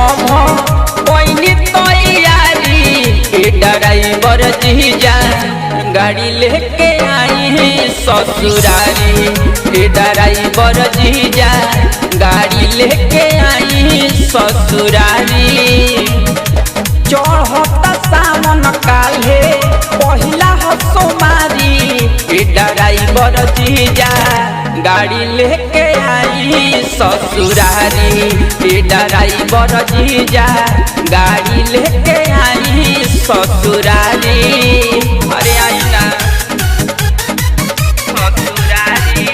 सब कोई तैयारी ड्राइवर जीजा गाड़ी लेके आई है ससुरारी ड्राइवर जीजा गाड़ी लेके आई है ससुरारी। चढ़ता सावन काले पहिला सोमारी ड्राइवर जीजा गाड़ी लेके आई ससुरारी ड्राइवर जीजा गाड़ी लेके आई ससुरारी। अरे आई ना ससुरारी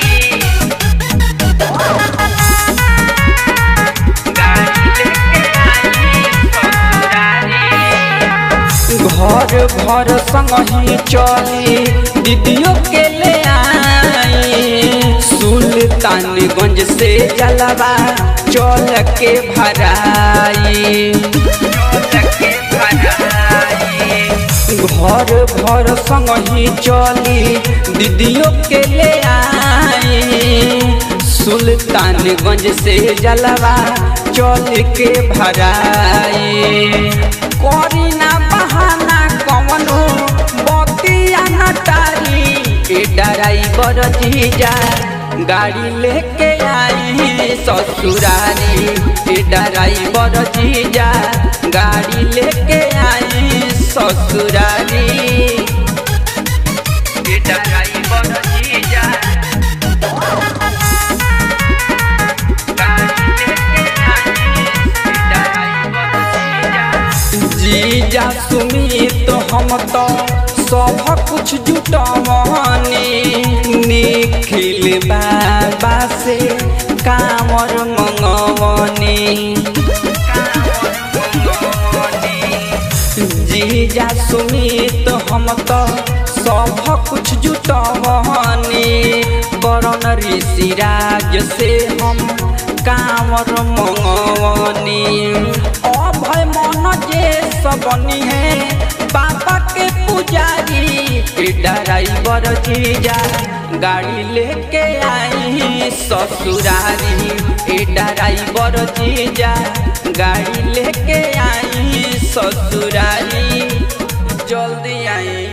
घर भर संगही चली दीदियों के ले आई सुल्तानगंज से जलवा चल के भराई। घर भर संगही चली दीदियों के ले आई सुल्तानगंज से जलवा चल के भराई। कोरी ना बहाना कवनो बतिया नटारी ड्राइवर जीजा गाड़ी लेके आई ससुरारी ड्राइवर जीजा गाड़ी लेके आई ससुरारी ड्राइवर जीजा जीजा सुमित हम तो सब कुछ जुटवनी निखिल बाबा से कामर मंगवनी। जीजा सुमित हम तो सब कुछ जुटवनी करण ऋषिराज से हम कामर मंगवनी। अभय मन जे सबनी है बाबा के पुजारी ड्राइवर जीजा गाड़ी लेके आई ससुरारी ड्राइवर जीजा गाड़ी लेके आई ससुरारी जल्दी आई।